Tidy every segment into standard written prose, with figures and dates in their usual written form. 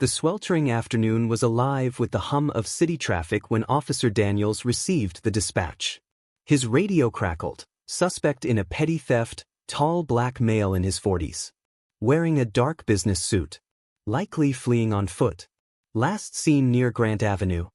The sweltering afternoon was alive with the hum of city traffic when Officer Daniels received the dispatch. His radio crackled. Suspect in a petty theft, tall black male in his 40s. Wearing a dark business suit. Likely fleeing on foot. Last seen near Grant Avenue.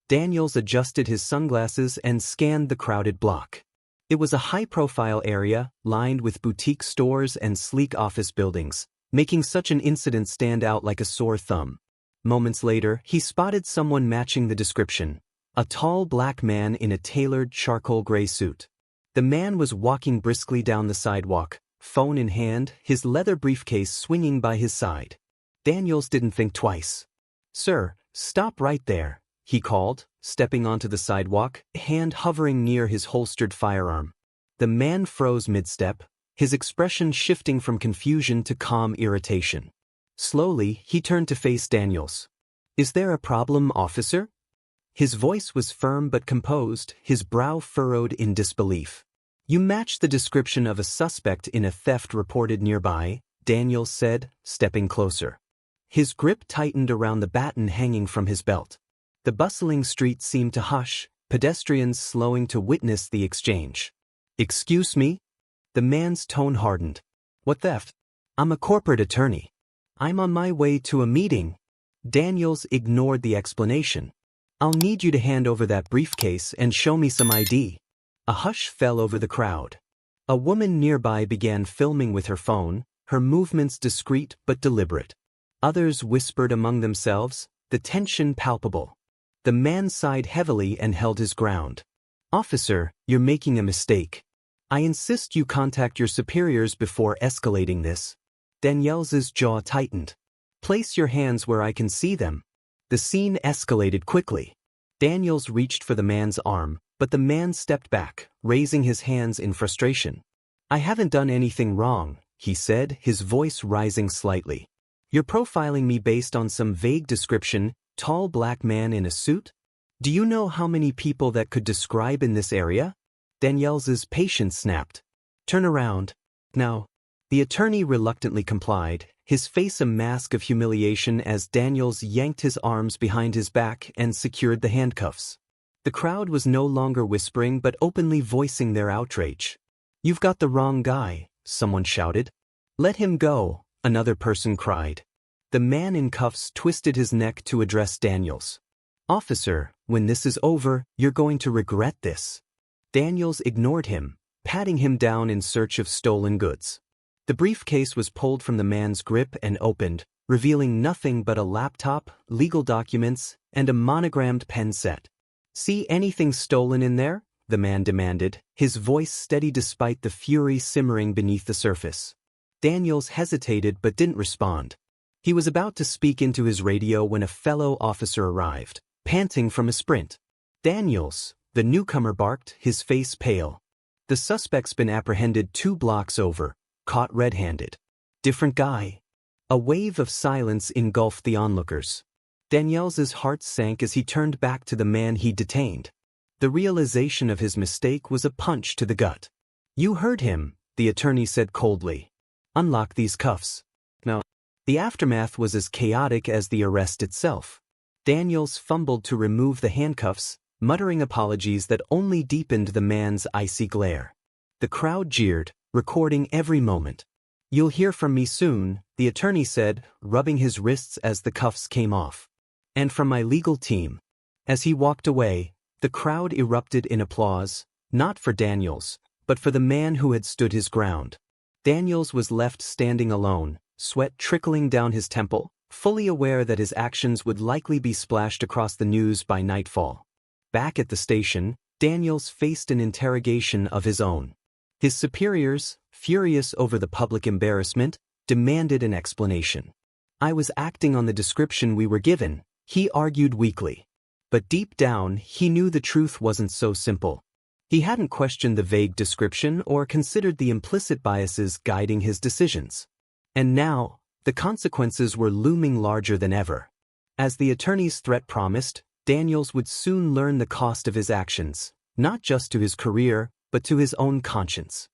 Daniels adjusted his sunglasses and scanned the crowded block. It was a high-profile area, lined with boutique stores and sleek office buildings, making such an incident stand out like a sore thumb. Moments later, he spotted someone matching the description. A tall black man in a tailored charcoal gray suit. The man was walking briskly down the sidewalk, phone in hand, his leather briefcase swinging by his side. Daniels didn't think twice. "Sir, stop right there," he called, stepping onto the sidewalk, hand hovering near his holstered firearm. The man froze mid-step, his expression shifting from confusion to calm irritation. Slowly, he turned to face Daniels. "Is there a problem, officer?" His voice was firm but composed, his brow furrowed in disbelief. "You match the description of a suspect in a theft reported nearby," Daniels said, stepping closer. His grip tightened around the baton hanging from his belt. The bustling street seemed to hush, pedestrians slowing to witness the exchange. "Excuse me?" The man's tone hardened. "What theft?" "I'm a corporate attorney. I'm on my way to a meeting." Daniels ignored the explanation. "I'll need you to hand over that briefcase and show me some ID." A hush fell over the crowd. A woman nearby began filming with her phone, her movements discreet but deliberate. Others whispered among themselves, the tension palpable. The man sighed heavily and held his ground. "Officer, you're making a mistake. I insist you contact your superiors before escalating this." Daniels's jaw tightened. "Place your hands where I can see them." The scene escalated quickly. Daniels reached for the man's arm, but the man stepped back, raising his hands in frustration. "I haven't done anything wrong," he said, his voice rising slightly. "You're profiling me based on some vague description, tall black man in a suit? Do you know how many people that could describe in this area?" Daniels's patience snapped. "Turn around. Now." The attorney reluctantly complied, his face a mask of humiliation as Daniels yanked his arms behind his back and secured the handcuffs. The crowd was no longer whispering but openly voicing their outrage. "You've got the wrong guy," someone shouted. "Let him go," another person cried. The man in cuffs twisted his neck to address Daniels. "Officer, when this is over, you're going to regret this." Daniels ignored him, patting him down in search of stolen goods. The briefcase was pulled from the man's grip and opened, revealing nothing but a laptop, legal documents, and a monogrammed pen set. "See anything stolen in there?" the man demanded, his voice steady despite the fury simmering beneath the surface. Daniels hesitated but didn't respond. He was about to speak into his radio when a fellow officer arrived, panting from a sprint. "Daniels," the newcomer barked, his face pale. "The suspect's been apprehended 2 blocks over. Caught red-handed." "Different guy." A wave of silence engulfed the onlookers. Daniels's heart sank as he turned back to the man he detained. The realization of his mistake was a punch to the gut. "You heard him," the attorney said coldly. "Unlock these cuffs." No. The aftermath was as chaotic as the arrest itself. Daniels fumbled to remove the handcuffs, muttering apologies that only deepened the man's icy glare. The crowd jeered, recording every moment. "You'll hear from me soon," the attorney said, rubbing his wrists as the cuffs came off. "And from my legal team." As he walked away, the crowd erupted in applause, not for Daniels, but for the man who had stood his ground. Daniels was left standing alone, sweat trickling down his temple, fully aware that his actions would likely be splashed across the news by nightfall. Back at the station, Daniels faced an interrogation of his own. His superiors, furious over the public embarrassment, demanded an explanation. "I was acting on the description we were given," he argued weakly. But deep down, he knew the truth wasn't so simple. He hadn't questioned the vague description or considered the implicit biases guiding his decisions. And now, the consequences were looming larger than ever. As the attorney's threat promised, Daniels would soon learn the cost of his actions, not just to his career, but to his own conscience.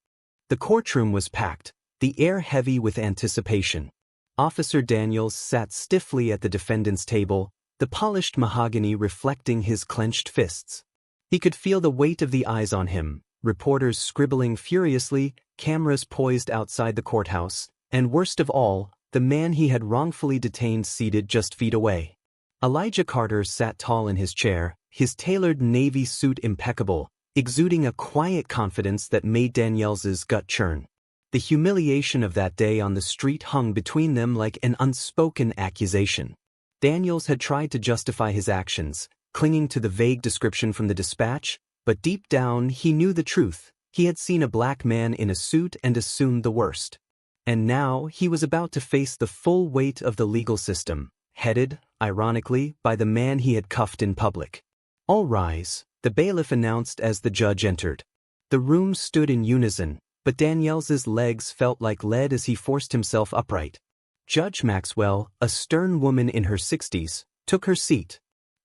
The courtroom was packed, the air heavy with anticipation. Officer Daniels sat stiffly at the defendant's table, the polished mahogany reflecting his clenched fists. He could feel the weight of the eyes on him, reporters scribbling furiously, cameras poised outside the courthouse, and worst of all, the man he had wrongfully detained seated just feet away. Elijah Carter sat tall in his chair, his tailored navy suit impeccable, exuding a quiet confidence that made Daniels's gut churn. The humiliation of that day on the street hung between them like an unspoken accusation. Daniels had tried to justify his actions, clinging to the vague description from the dispatch, but deep down he knew the truth. He had seen a black man in a suit and assumed the worst. And now he was about to face the full weight of the legal system, headed, ironically, by the man he had cuffed in public. "All rise," the bailiff announced as the judge entered. The room stood in unison, but Daniels's legs felt like lead as he forced himself upright. Judge Maxwell, a stern woman in her 60s, took her seat.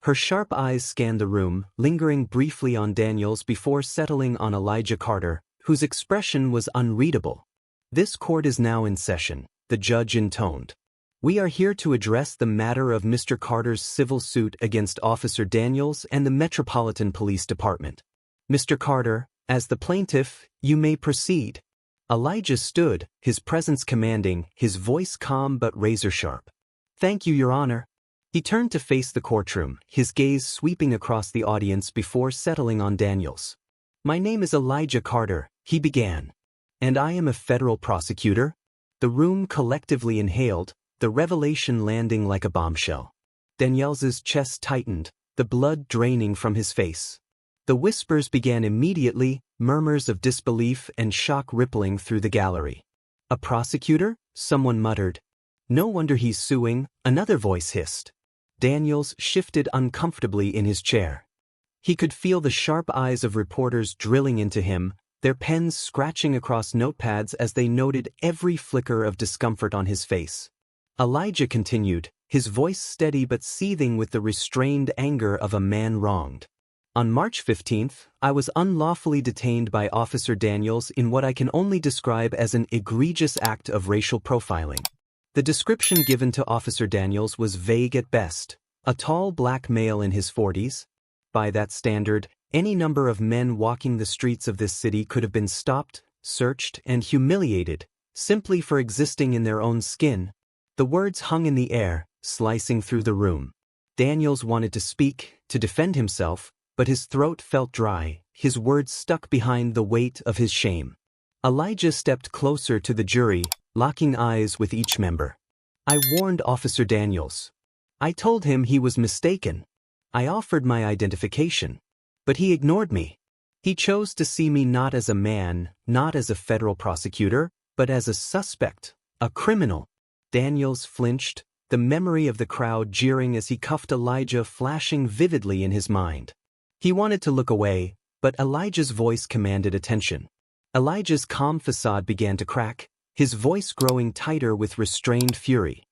Her sharp eyes scanned the room, lingering briefly on Daniels before settling on Elijah Carter, whose expression was unreadable. "This court is now in session," the judge intoned. "We are here to address the matter of Mr. Carter's civil suit against Officer Daniels and the Metropolitan Police Department. Mr. Carter, as the plaintiff, you may proceed." Elijah stood, his presence commanding, his voice calm but razor-sharp. "Thank you, Your Honor." He turned to face the courtroom, his gaze sweeping across the audience before settling on Daniels. "My name is Elijah Carter," he began. "And I am a federal prosecutor." The room collectively inhaled, the revelation landing like a bombshell. Daniels's chest tightened, the blood draining from his face. The whispers began immediately, murmurs of disbelief and shock rippling through the gallery. "A prosecutor?" someone muttered. "No wonder he's suing," another voice hissed. Daniels shifted uncomfortably in his chair. He could feel the sharp eyes of reporters drilling into him, their pens scratching across notepads as they noted every flicker of discomfort on his face. Elijah continued, his voice steady but seething with the restrained anger of a man wronged. "On March 15th, I was unlawfully detained by Officer Daniels in what I can only describe as an egregious act of racial profiling." The description given to Officer Daniels was vague at best. A tall black male in his 40s. By that standard, any number of men walking the streets of this city could have been stopped, searched, and humiliated, simply for existing in their own skin. The words hung in the air, slicing through the room. Daniels wanted to speak, to defend himself, but his throat felt dry, his words stuck behind the weight of his shame. Elijah stepped closer to the jury, locking eyes with each member. "I warned Officer Daniels. I told him he was mistaken. I offered my identification. But he ignored me. He chose to see me not as a man, not as a federal prosecutor, but as a suspect, a criminal." Daniels flinched, the memory of the crowd jeering as he cuffed Elijah flashing vividly in his mind. He wanted to look away, but Elijah's voice commanded attention. Elijah's calm facade began to crack, his voice growing tighter with restrained fury.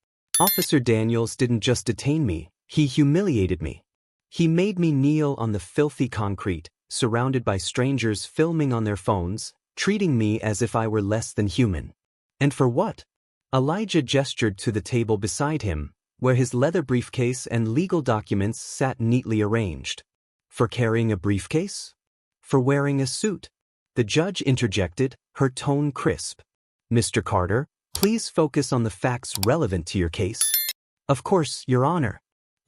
"Officer Daniels didn't just detain me, he humiliated me. He made me kneel on the filthy concrete, surrounded by strangers filming on their phones, treating me as if I were less than human. And for what?" Elijah gestured to the table beside him, where his leather briefcase and legal documents sat neatly arranged. "For carrying a briefcase? For wearing a suit?" The judge interjected, her tone crisp. "Mr. Carter, please focus on the facts relevant to your case." "Of course, Your Honor."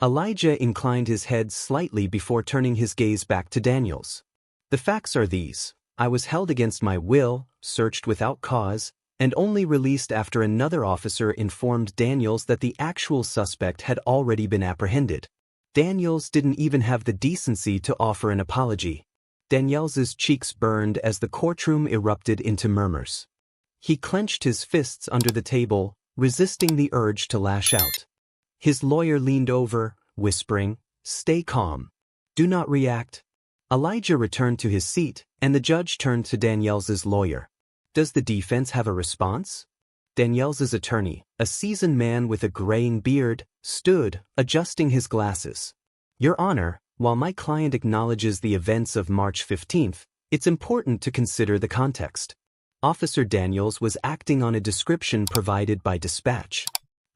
Elijah inclined his head slightly before turning his gaze back to Daniels. "The facts are these. I was held against my will, searched without cause, and only released after another officer informed Daniels that the actual suspect had already been apprehended. Daniels didn't even have the decency to offer an apology." Daniels's cheeks burned as the courtroom erupted into murmurs. He clenched his fists under the table, resisting the urge to lash out. His lawyer leaned over, whispering, "Stay calm. Do not react." Elijah returned to his seat, and the judge turned to Daniels's lawyer. "Does the defense have a response?" Daniels's attorney, a seasoned man with a graying beard, stood, adjusting his glasses. "Your Honor, while my client acknowledges the events of March 15th, it's important to consider the context. Officer Daniels was acting on a description provided by dispatch.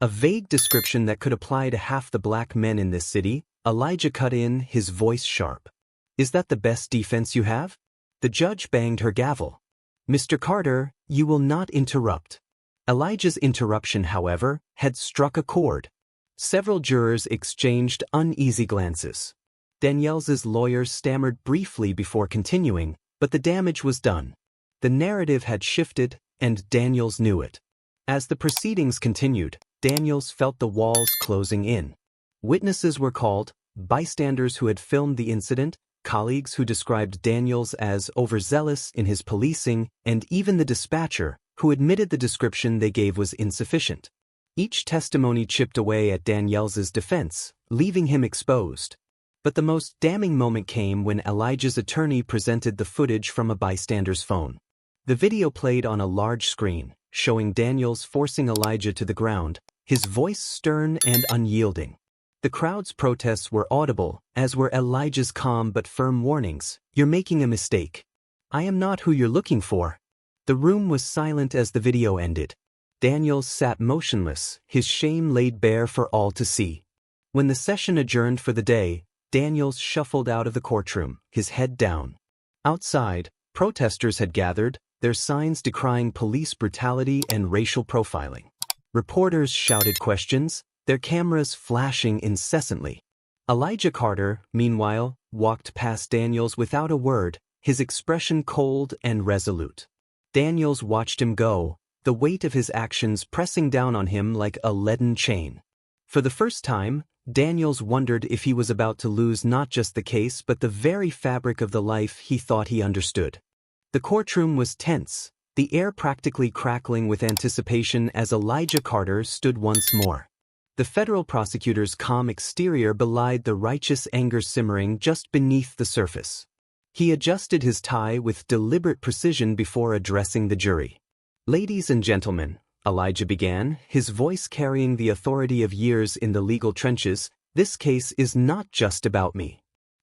A vague description that could apply to half the black men in this city. Elijah cut in, his voice sharp. Is that the best defense you have? The judge banged her gavel. Mr. Carter, you will not interrupt. Elijah's interruption, however, had struck a chord. Several jurors exchanged uneasy glances. Danielle's lawyer stammered briefly before continuing, but the damage was done. The narrative had shifted, and Daniels knew it. As the proceedings continued, Daniels felt the walls closing in. Witnesses were called, bystanders who had filmed the incident, colleagues who described Daniels as overzealous in his policing, and even the dispatcher, who admitted the description they gave was insufficient. Each testimony chipped away at Daniel's defense, leaving him exposed. But the most damning moment came when Elijah's attorney presented the footage from a bystander's phone. The video played on a large screen, showing Daniels forcing Elijah to the ground, his voice stern and unyielding. The crowd's protests were audible, as were Elijah's calm but firm warnings. You're making a mistake. I am not who you're looking for. The room was silent as the video ended. Daniels sat motionless, his shame laid bare for all to see. When the session adjourned for the day, Daniels shuffled out of the courtroom, his head down. Outside, protesters had gathered, their signs decrying police brutality and racial profiling. Reporters shouted questions, their cameras flashing incessantly. Elijah Carter, meanwhile, walked past Daniels without a word, his expression cold and resolute. Daniels watched him go, the weight of his actions pressing down on him like a leaden chain. For the first time, Daniels wondered if he was about to lose not just the case but the very fabric of the life he thought he understood. The courtroom was tense, the air practically crackling with anticipation as Elijah Carter stood once more. The federal prosecutor's calm exterior belied the righteous anger simmering just beneath the surface. He adjusted his tie with deliberate precision before addressing the jury. Ladies and gentlemen, Elijah began, his voice carrying the authority of years in the legal trenches, this case is not just about me.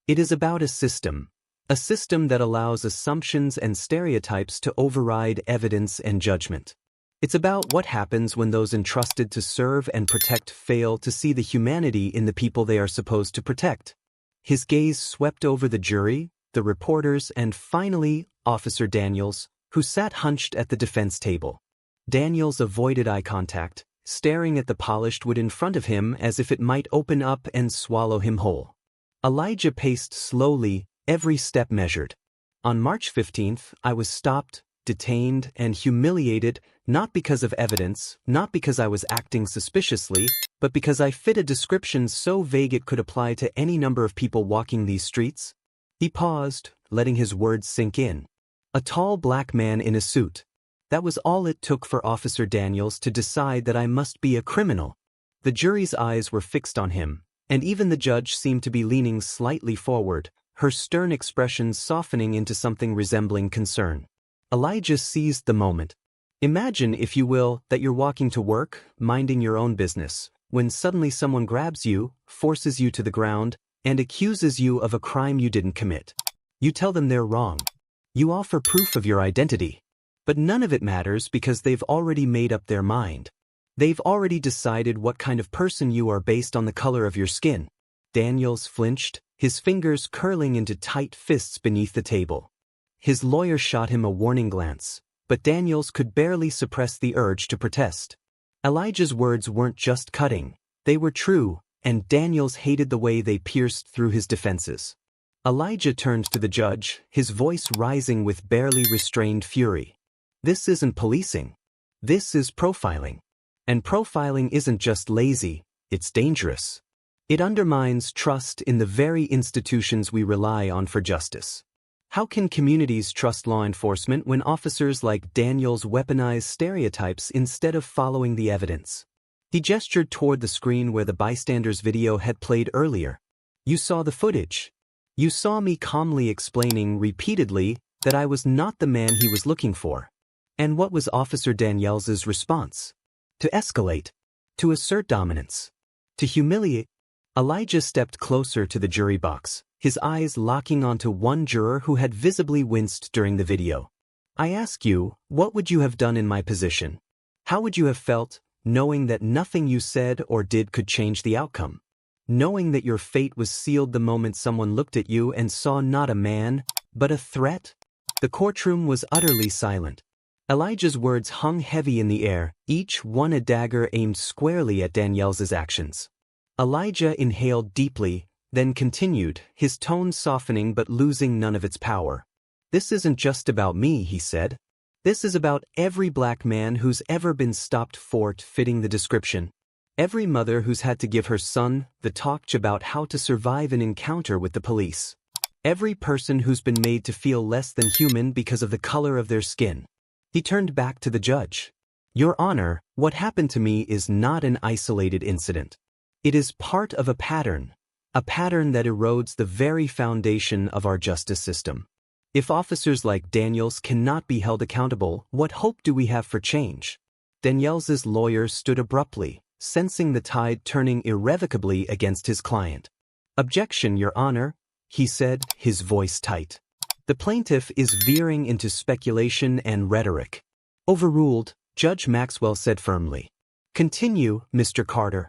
It is about a system that allows assumptions and stereotypes to override evidence and judgment. It's about what happens when those entrusted to serve and protect fail to see the humanity in the people they are supposed to protect. His gaze swept over the jury, the reporters, and finally, Officer Daniels, who sat hunched at the defense table. Daniels avoided eye contact, staring at the polished wood in front of him as if it might open up and swallow him whole. Elijah paced slowly, every step measured. On March 15th, I was stopped, detained, and humiliated, not because of evidence, not because I was acting suspiciously, but because I fit a description so vague it could apply to any number of people walking these streets. He paused, letting his words sink in. A tall black man in a suit. That was all it took for Officer Daniels to decide that I must be a criminal. The jury's eyes were fixed on him, and even the judge seemed to be leaning slightly forward, her stern expression softening into something resembling concern. Elijah seized the moment. Imagine, if you will, that you're walking to work, minding your own business, when suddenly someone grabs you, forces you to the ground, and accuses you of a crime you didn't commit. You tell them they're wrong. You offer proof of your identity. But none of it matters because they've already made up their mind. They've already decided what kind of person you are based on the color of your skin. Daniels flinched, his fingers curling into tight fists beneath the table. His lawyer shot him a warning glance, but Daniels could barely suppress the urge to protest. Elijah's words weren't just cutting, they were true, and Daniels hated the way they pierced through his defenses. Elijah turned to the judge, his voice rising with barely restrained fury. This isn't policing. This is profiling. And profiling isn't just lazy, it's dangerous. It undermines trust in the very institutions we rely on for justice. How can communities trust law enforcement when officers like Daniels weaponize stereotypes instead of following the evidence? He gestured toward the screen where the bystander's video had played earlier. You saw the footage. You saw me calmly explaining repeatedly that I was not the man he was looking for. And what was Officer Daniels's response? To escalate. To assert dominance. To humiliate. Elijah stepped closer to the jury box, his eyes locking onto one juror who had visibly winced during the video. I ask you, what would you have done in my position? How would you have felt, knowing that nothing you said or did could change the outcome. Knowing that your fate was sealed the moment someone looked at you and saw not a man, but a threat? The courtroom was utterly silent. Elijah's words hung heavy in the air, each one a dagger aimed squarely at Danielle's actions. Elijah inhaled deeply, then continued, his tone softening but losing none of its power. "This isn't just about me," he said. "This is about every black man who's ever been stopped for fitting the description. Every mother who's had to give her son the talk about how to survive an encounter with the police. Every person who's been made to feel less than human because of the color of their skin." He turned back to the judge. "Your Honor, what happened to me is not an isolated incident. It is part of a pattern that erodes the very foundation of our justice system. If officers like Daniels cannot be held accountable, what hope do we have for change?" Daniels' lawyer stood abruptly, sensing the tide turning irrevocably against his client. "Objection, Your Honor," he said, his voice tight. "The plaintiff is veering into speculation and rhetoric." "Overruled," Judge Maxwell said firmly. "Continue, Mr. Carter."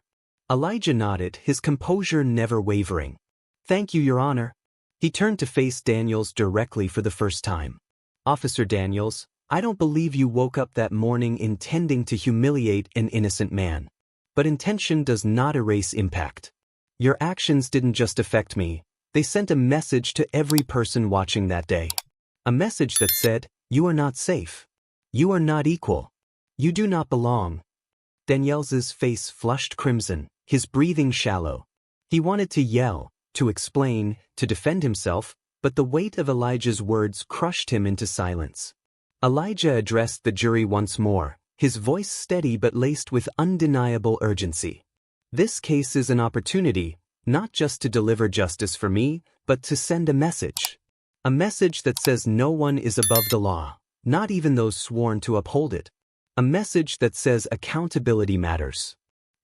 Elijah nodded, his composure never wavering. "Thank you, Your Honor." He turned to face Daniels directly for the first time. "Officer Daniels, I don't believe you woke up that morning intending to humiliate an innocent man. But intention does not erase impact. Your actions didn't just affect me, they sent a message to every person watching that day. A message that said, you are not safe. You are not equal. You do not belong." Daniels' face flushed crimson, his breathing shallow. He wanted to yell, to explain, to defend himself, but the weight of Elijah's words crushed him into silence. Elijah addressed the jury once more, his voice steady but laced with undeniable urgency. "This case is an opportunity, not just to deliver justice for me, but to send a message. A message that says no one is above the law, not even those sworn to uphold it. A message that says accountability matters.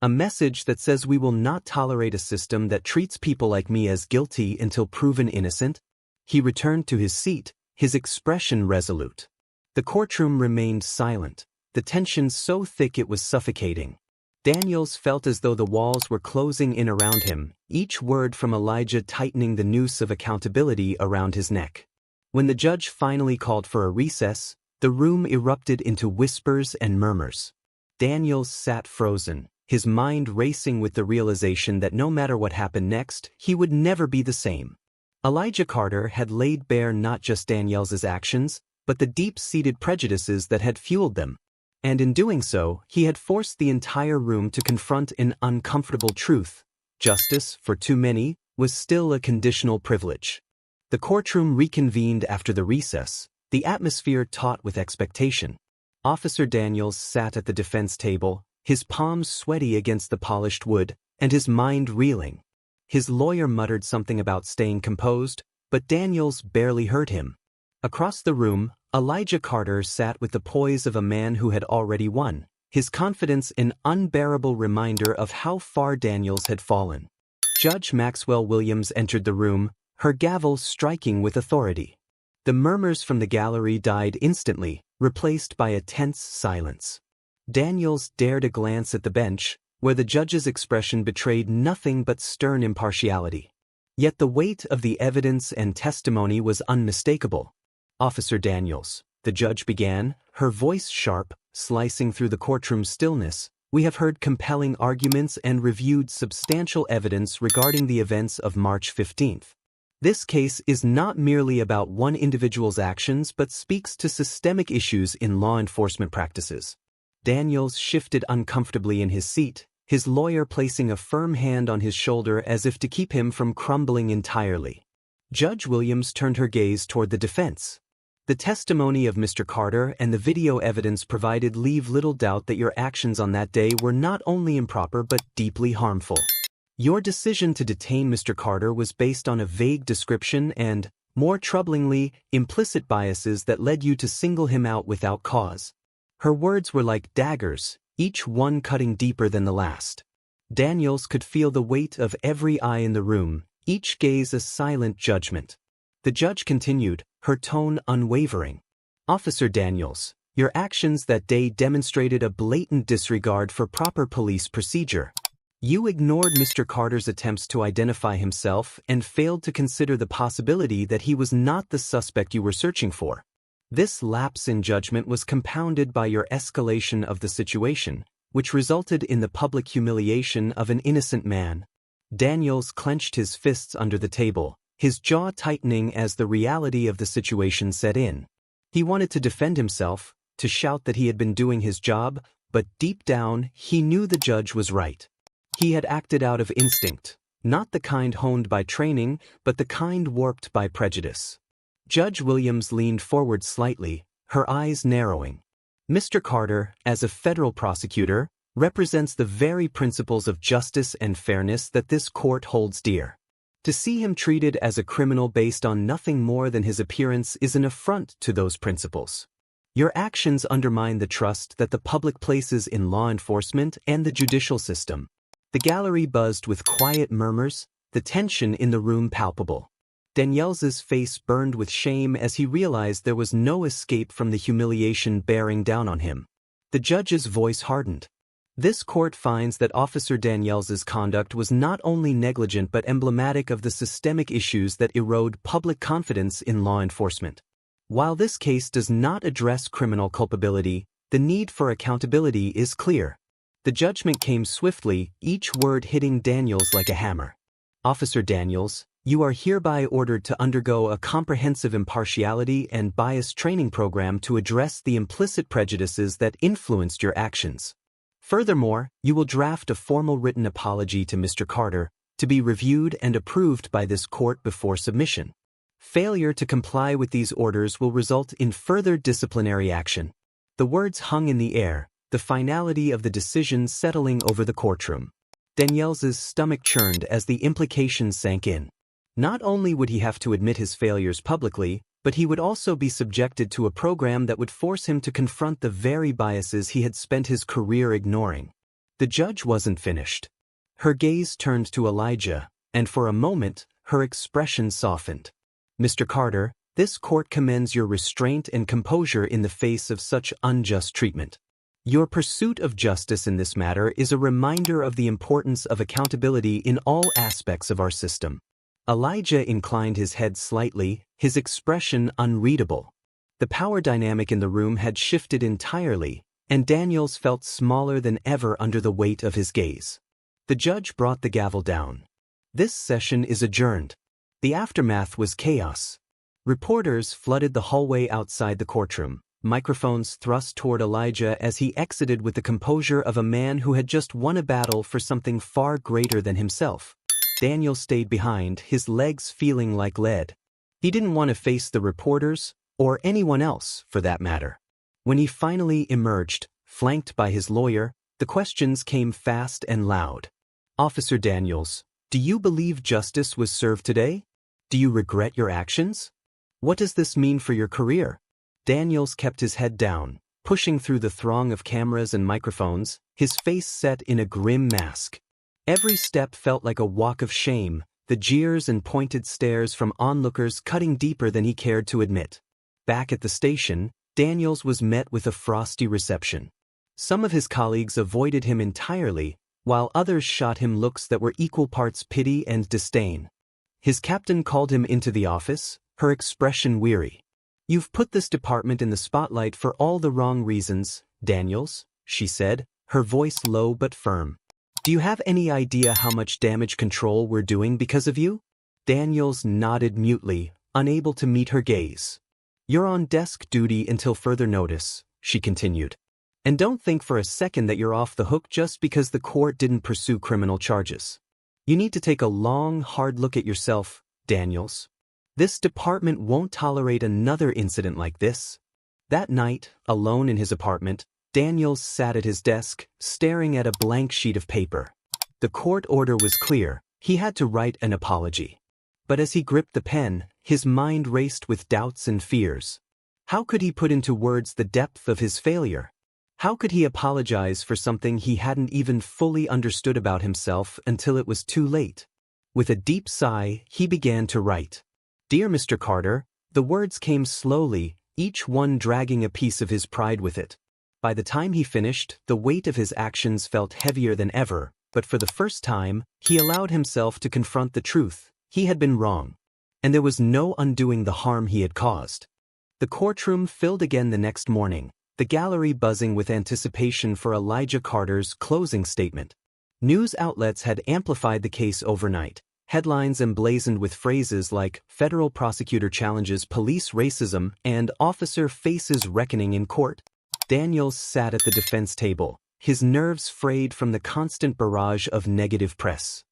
A message that says we will not tolerate a system that treats people like me as guilty until proven innocent." He returned to his seat, his expression resolute. The courtroom remained silent, the tension so thick it was suffocating. Daniels felt as though the walls were closing in around him, each word from Elijah tightening the noose of accountability around his neck. When the judge finally called for a recess, the room erupted into whispers and murmurs. Daniels sat frozen, his mind racing with the realization that no matter what happened next, he would never be the same. Elijah Carter had laid bare not just Daniels' actions, but the deep-seated prejudices that had fueled them. And in doing so, he had forced the entire room to confront an uncomfortable truth. Justice, for too many, was still a conditional privilege. The courtroom reconvened after the recess, the atmosphere taut with expectation. Officer Daniels sat at the defense table, his palms sweaty against the polished wood, and his mind reeling. His lawyer muttered something about staying composed, but Daniels barely heard him. Across the room, Elijah Carter sat with the poise of a man who had already won, his confidence an unbearable reminder of how far Daniels had fallen. Judge Maxwell Williams entered the room, her gavel striking with authority. The murmurs from the gallery died instantly, replaced by a tense silence. Daniels dared a glance at the bench, where the judge's expression betrayed nothing but stern impartiality. Yet the weight of the evidence and testimony was unmistakable. "Officer Daniels," the judge began, her voice sharp, slicing through the courtroom stillness, "we have heard compelling arguments and reviewed substantial evidence regarding the events of March 15th. This case is not merely about one individual's actions but speaks to systemic issues in law enforcement practices." Daniels shifted uncomfortably in his seat, his lawyer placing a firm hand on his shoulder as if to keep him from crumbling entirely. Judge Williams turned her gaze toward the defense. "The testimony of Mr. Carter and the video evidence provided leave little doubt that your actions on that day were not only improper but deeply harmful. Your decision to detain Mr. Carter was based on a vague description and, more troublingly, implicit biases that led you to single him out without cause." Her words were like daggers, each one cutting deeper than the last. Daniels could feel the weight of every eye in the room, each gaze a silent judgment. The judge continued, her tone unwavering. "Officer Daniels, Your actions that day demonstrated a blatant disregard for proper police procedure. You ignored Mr. Carter's attempts to identify himself and failed to consider the possibility that he was not the suspect you were searching for. This lapse in judgment was compounded by your escalation of the situation, which resulted in the public humiliation of an innocent man. Daniels clenched his fists under the table, his jaw tightening as the reality of the situation set in. He wanted to defend himself, to shout that he had been doing his job, but deep down, he knew the judge was right. He had acted out of instinct, not the kind honed by training, but the kind warped by prejudice. Judge Williams leaned forward slightly, her eyes narrowing. Mr. Carter, as a federal prosecutor, represents the very principles of justice and fairness that this court holds dear. To see him treated as a criminal based on nothing more than his appearance is an affront to those principles. Your actions undermine the trust that the public places in law enforcement and the judicial system. The gallery buzzed with quiet murmurs, the tension in the room palpable. Daniels's face burned with shame as he realized there was no escape from the humiliation bearing down on him. The judge's voice hardened. This court finds that Officer Daniels's conduct was not only negligent but emblematic of the systemic issues that erode public confidence in law enforcement. While this case does not address criminal culpability, the need for accountability is clear. The judgment came swiftly, each word hitting Daniels like a hammer. Officer Daniels, you are hereby ordered to undergo a comprehensive impartiality and bias training program to address the implicit prejudices that influenced your actions. Furthermore, you will draft a formal written apology to Mr. Carter, to be reviewed and approved by this court before submission. Failure to comply with these orders will result in further disciplinary action. The words hung in the air, the finality of the decision settling over the courtroom. Daniels's stomach churned as the implications sank in. Not only would he have to admit his failures publicly, but he would also be subjected to a program that would force him to confront the very biases he had spent his career ignoring. The judge wasn't finished. Her gaze turned to Elijah, and for a moment, her expression softened. Mr. Carter, this court commends your restraint and composure in the face of such unjust treatment. Your pursuit of justice in this matter is a reminder of the importance of accountability in all aspects of our system. Elijah inclined his head slightly, his expression unreadable. The power dynamic in the room had shifted entirely, and Daniels felt smaller than ever under the weight of his gaze. The judge brought the gavel down. This session is adjourned. The aftermath was chaos. Reporters flooded the hallway outside the courtroom, microphones thrust toward Elijah as he exited with the composure of a man who had just won a battle for something far greater than himself. Daniel stayed behind, his legs feeling like lead. He didn't want to face the reporters, or anyone else, for that matter. When he finally emerged, flanked by his lawyer, the questions came fast and loud. Officer Daniels, do you believe justice was served today? Do you regret your actions? What does this mean for your career? Daniels kept his head down, pushing through the throng of cameras and microphones, his face set in a grim mask. Every step felt like a walk of shame, the jeers and pointed stares from onlookers cutting deeper than he cared to admit. Back at the station, Daniels was met with a frosty reception. Some of his colleagues avoided him entirely, while others shot him looks that were equal parts pity and disdain. His captain called him into the office, her expression weary. You've put this department in the spotlight for all the wrong reasons, Daniels, she said, her voice low but firm. Do you have any idea how much damage control we're doing because of you? Daniels nodded mutely, unable to meet her gaze. You're on desk duty until further notice, she continued. And don't think for a second that you're off the hook just because the court didn't pursue criminal charges. You need to take a long, hard look at yourself, Daniels. This department won't tolerate another incident like this. That night, alone in his apartment, Daniels sat at his desk, staring at a blank sheet of paper. The court order was clear, he had to write an apology. But as he gripped the pen, his mind raced with doubts and fears. How could he put into words the depth of his failure? How could he apologize for something he hadn't even fully understood about himself until it was too late? With a deep sigh, he began to write. Dear Mr. Carter, the words came slowly, each one dragging a piece of his pride with it. By the time he finished, the weight of his actions felt heavier than ever, but for the first time, he allowed himself to confront the truth. He had been wrong. And there was no undoing the harm he had caused. The courtroom filled again the next morning, the gallery buzzing with anticipation for Elijah Carter's closing statement. News outlets had amplified the case overnight, headlines emblazoned with phrases like "Federal Prosecutor Challenges Police Racism" and "Officer Faces Reckoning in Court." Daniels sat at the defense table, his nerves frayed from the constant barrage of negative press.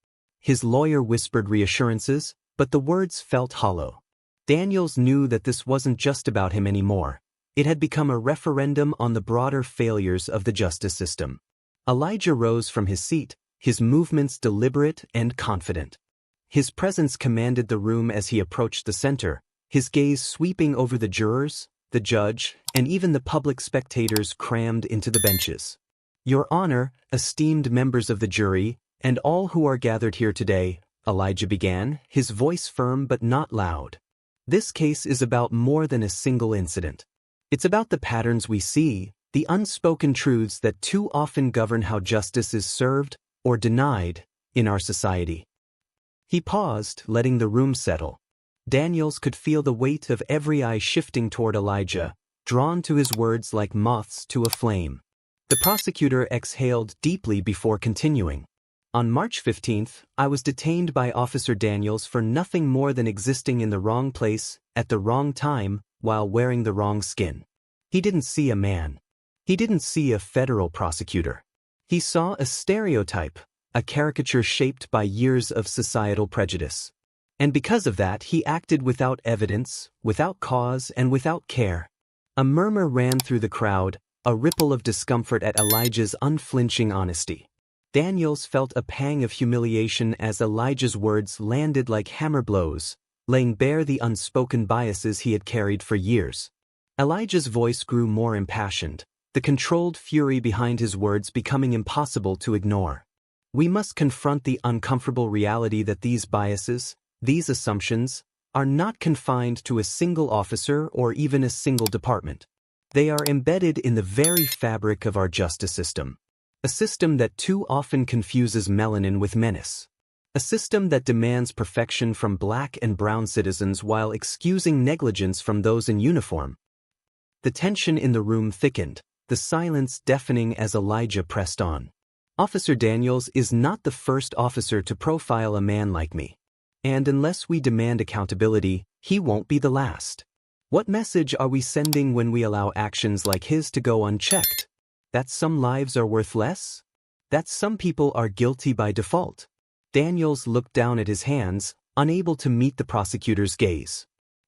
His lawyer whispered reassurances, but the words felt hollow. Daniels knew that this wasn't just about him anymore. It had become a referendum on the broader failures of the justice system. Elijah rose from his seat, his movements deliberate and confident. His presence commanded the room as he approached the center, his gaze sweeping over the jurors, the judge, and even the public spectators crammed into the benches. "Your Honor, esteemed members of the jury, and all who are gathered here today," Elijah began, his voice firm but not loud. "This case is about more than a single incident. It's about the patterns we see, the unspoken truths that too often govern how justice is served or denied in our society." He paused, letting the room settle. Daniels could feel the weight of every eye shifting toward Elijah, drawn to his words like moths to a flame. The prosecutor exhaled deeply before continuing. "On March 15th, I was detained by Officer Daniels for nothing more than existing in the wrong place, at the wrong time, while wearing the wrong skin." He didn't see a man. He didn't see a federal prosecutor. He saw a stereotype, a caricature shaped by years of societal prejudice. And because of that, he acted without evidence, without cause, and without care. A murmur ran through the crowd, a ripple of discomfort at Elijah's unflinching honesty. Daniels felt a pang of humiliation as Elijah's words landed like hammer blows, laying bare the unspoken biases he had carried for years. Elijah's voice grew more impassioned, the controlled fury behind his words becoming impossible to ignore. "We must confront the uncomfortable reality that these biases, these assumptions, are not confined to a single officer or even a single department. They are embedded in the very fabric of our justice system. A system that too often confuses melanin with menace. A system that demands perfection from black and brown citizens while excusing negligence from those in uniform." The tension in the room thickened, the silence deafening as Elijah pressed on. "Officer Daniels is not the first officer to profile a man like me. And unless we demand accountability, he won't be the last. What message are we sending when we allow actions like his to go unchecked? That some lives are worth less? That some people are guilty by default?" Daniels looked down at his hands, unable to meet the prosecutor's gaze.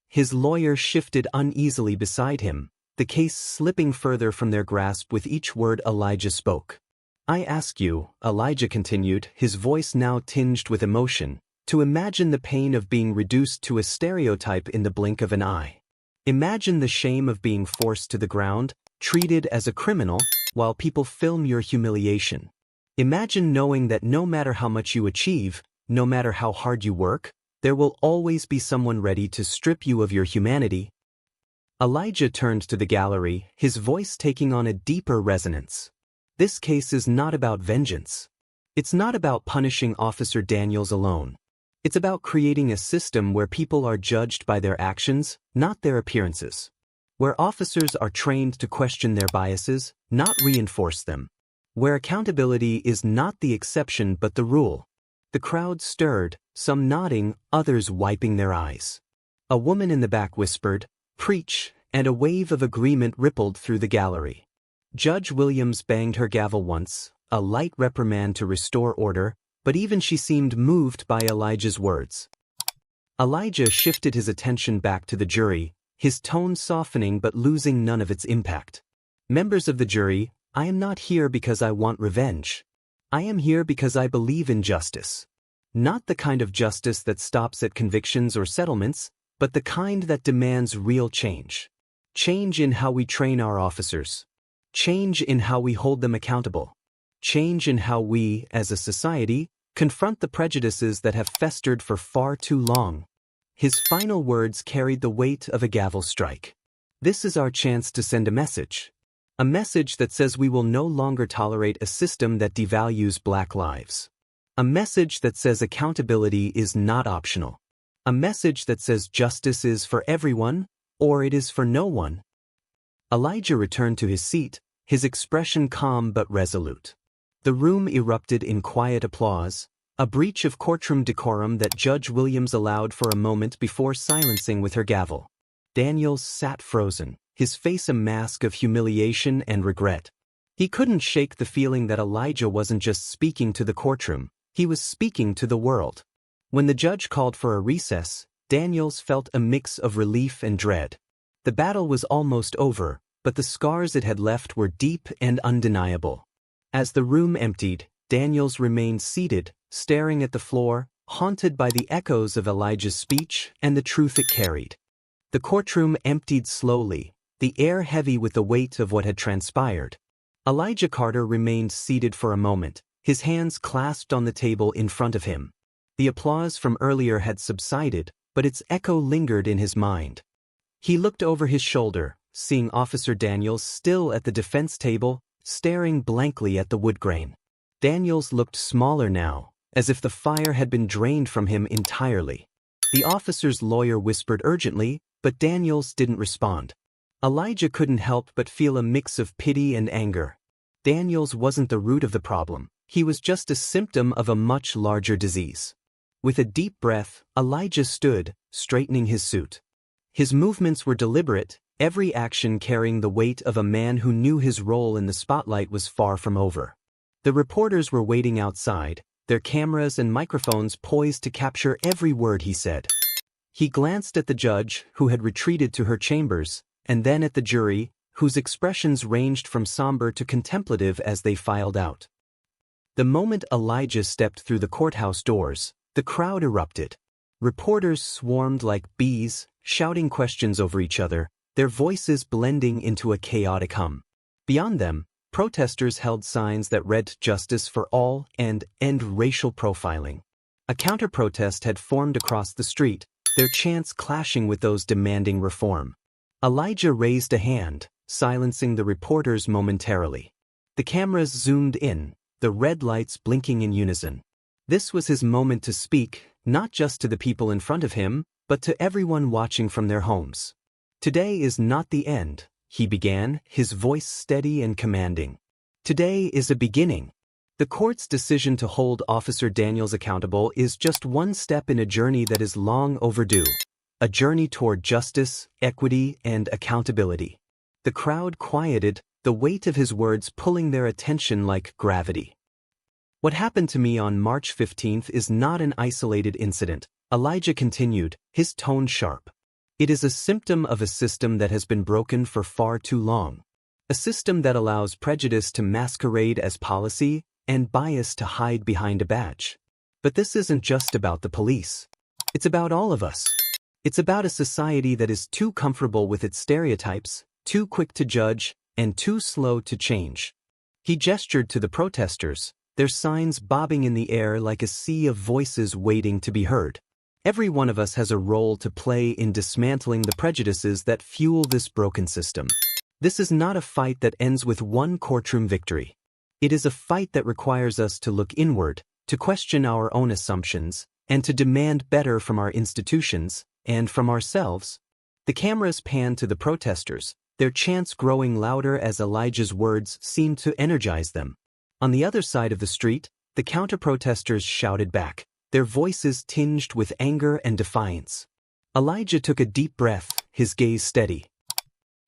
His lawyer shifted uneasily beside him, the case slipping further from their grasp with each word Elijah spoke. "I ask you," Elijah continued, his voice now tinged with emotion, "to imagine the pain of being reduced to a stereotype in the blink of an eye. Imagine the shame of being forced to the ground, treated as a criminal, while people film your humiliation. Imagine knowing that no matter how much you achieve, no matter how hard you work, there will always be someone ready to strip you of your humanity." Elijah turned to the gallery, his voice taking on a deeper resonance. "This case is not about vengeance. It's not about punishing Officer Daniels alone. It's about creating a system where people are judged by their actions, not their appearances. Where officers are trained to question their biases, not reinforce them. Where accountability is not the exception but the rule." The crowd stirred, some nodding, others wiping their eyes. A woman in the back whispered, "Preach," and a wave of agreement rippled through the gallery. Judge Williams banged her gavel once, a light reprimand to restore order, but even she seemed moved by Elijah's words. Elijah shifted his attention back to the jury, his tone softening but losing none of its impact. "Members of the jury, I am not here because I want revenge. I am here because I believe in justice. Not the kind of justice that stops at convictions or settlements, but the kind that demands real change. Change in how we train our officers. Change in how we hold them accountable. Change in how we, as a society, confront the prejudices that have festered for far too long." His final words carried the weight of a gavel strike. This is our chance to send a message. A message that says we will no longer tolerate a system that devalues Black lives. A message that says accountability is not optional. A message that says justice is for everyone, or it is for no one. Elijah returned to his seat, his expression calm but resolute. The room erupted in quiet applause, a breach of courtroom decorum that Judge Williams allowed for a moment before silencing with her gavel. Daniels sat frozen, his face a mask of humiliation and regret. He couldn't shake the feeling that Elijah wasn't just speaking to the courtroom, he was speaking to the world. When the judge called for a recess, Daniels felt a mix of relief and dread. The battle was almost over, but the scars it had left were deep and undeniable. As the room emptied, Daniels remained seated, staring at the floor, haunted by the echoes of Elijah's speech and the truth it carried. The courtroom emptied slowly, the air heavy with the weight of what had transpired. Elijah Carter remained seated for a moment, his hands clasped on the table in front of him. The applause from earlier had subsided, but its echo lingered in his mind. He looked over his shoulder, seeing Officer Daniels still at the defense table, staring blankly at the wood grain. Daniels looked smaller now, as if the fire had been drained from him entirely. The officer's lawyer whispered urgently, but Daniels didn't respond. Elijah couldn't help but feel a mix of pity and anger. Daniels wasn't the root of the problem, he was just a symptom of a much larger disease. With a deep breath, Elijah stood, straightening his suit. His movements were deliberate, every action carrying the weight of a man who knew his role in the spotlight was far from over. The reporters were waiting outside, their cameras and microphones poised to capture every word he said. He glanced at the judge, who had retreated to her chambers, and then at the jury, whose expressions ranged from somber to contemplative as they filed out. The moment Elijah stepped through the courthouse doors, the crowd erupted. Reporters swarmed like bees, shouting questions over each other, their voices blending into a chaotic hum. Beyond them, protesters held signs that read "Justice for All" and "End Racial Profiling." A counter-protest had formed across the street, their chants clashing with those demanding reform. Elijah raised a hand, silencing the reporters momentarily. The cameras zoomed in, the red lights blinking in unison. This was his moment to speak, not just to the people in front of him, but to everyone watching from their homes. "Today is not the end," he began, his voice steady and commanding. "Today is a beginning. The court's decision to hold Officer Daniels accountable is just one step in a journey that is long overdue. A journey toward justice, equity, and accountability." The crowd quieted, the weight of his words pulling their attention like gravity. "What happened to me on March 15th is not an isolated incident," Elijah continued, his tone sharp. "It is a symptom of a system that has been broken for far too long. A system that allows prejudice to masquerade as policy and bias to hide behind a badge. But this isn't just about the police. It's about all of us. It's about a society that is too comfortable with its stereotypes, too quick to judge, and too slow to change." He gestured to the protesters, their signs bobbing in the air like a sea of voices waiting to be heard. "Every one of us has a role to play in dismantling the prejudices that fuel this broken system. This is not a fight that ends with one courtroom victory. It is a fight that requires us to look inward, to question our own assumptions, and to demand better from our institutions, and from ourselves." The cameras panned to the protesters, their chants growing louder as Elijah's words seemed to energize them. On the other side of the street, the counter-protesters shouted back, their voices tinged with anger and defiance. Elijah took a deep breath, his gaze steady.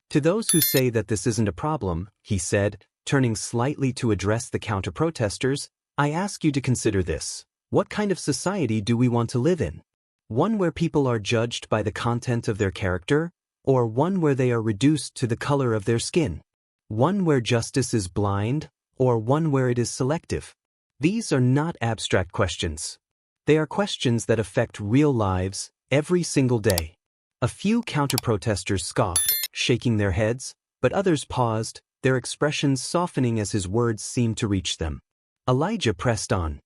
"To those who say that this isn't a problem," he said, turning slightly to address the counter-protesters, "I ask you to consider this. What kind of society do we want to live in? One where people are judged by the content of their character, or one where they are reduced to the color of their skin? One where justice is blind, or one where it is selective? These are not abstract questions. They are questions that affect real lives, every single day." A few counter-protesters scoffed, shaking their heads, but others paused, their expressions softening as his words seemed to reach them. Elijah pressed on.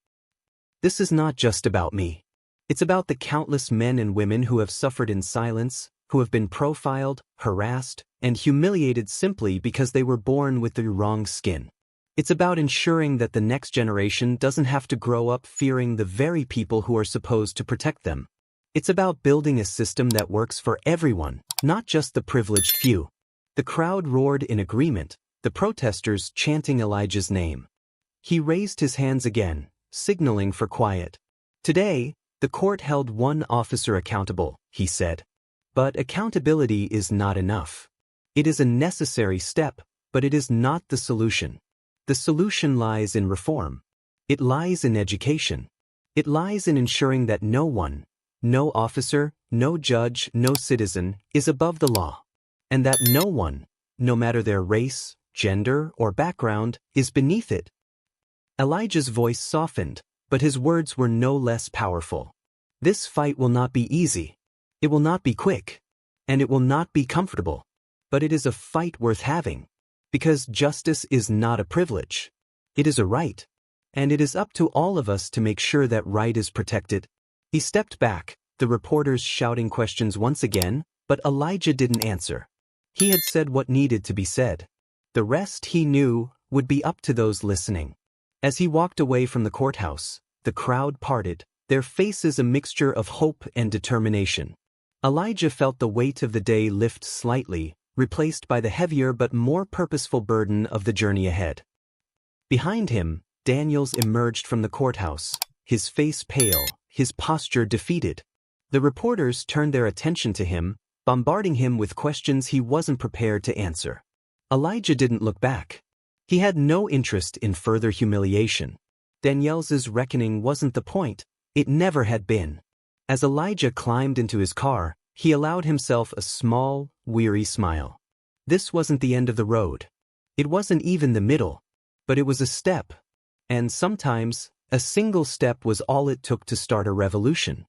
"This is not just about me. It's about the countless men and women who have suffered in silence, who have been profiled, harassed, and humiliated simply because they were born with the wrong skin. It's about ensuring that the next generation doesn't have to grow up fearing the very people who are supposed to protect them. It's about building a system that works for everyone, not just the privileged few. The crowd roared in agreement, the protesters chanting Elijah's name. He raised his hands again, signaling for quiet. Today, the court held one officer accountable, he said. But accountability is not enough. It is a necessary step, but it is not the solution. The solution lies in reform. It lies in education. It lies in ensuring that no one, no officer, no judge, no citizen, is above the law. And that no one, no matter their race, gender, or background, is beneath it. Elijah's voice softened, but his words were no less powerful. This fight will not be easy. It will not be quick. And it will not be comfortable. But it is a fight worth having. Because justice is not a privilege. It is a right. And it is up to all of us to make sure that right is protected. He stepped back, the reporters shouting questions once again, but Elijah didn't answer. He had said what needed to be said. The rest, he knew, would be up to those listening. As he walked away from the courthouse, the crowd parted, their faces a mixture of hope and determination. Elijah felt the weight of the day lift slightly, replaced by the heavier but more purposeful burden of the journey ahead. Behind him, Daniels emerged from the courthouse, his face pale, his posture defeated. The reporters turned their attention to him, bombarding him with questions he wasn't prepared to answer. Elijah didn't look back. He had no interest in further humiliation. Daniels's reckoning wasn't the point. It never had been. As Elijah climbed into his car, he allowed himself a small, weary smile. This wasn't the end of the road. It wasn't even the middle. But it was a step. And sometimes, a single step was all it took to start a revolution.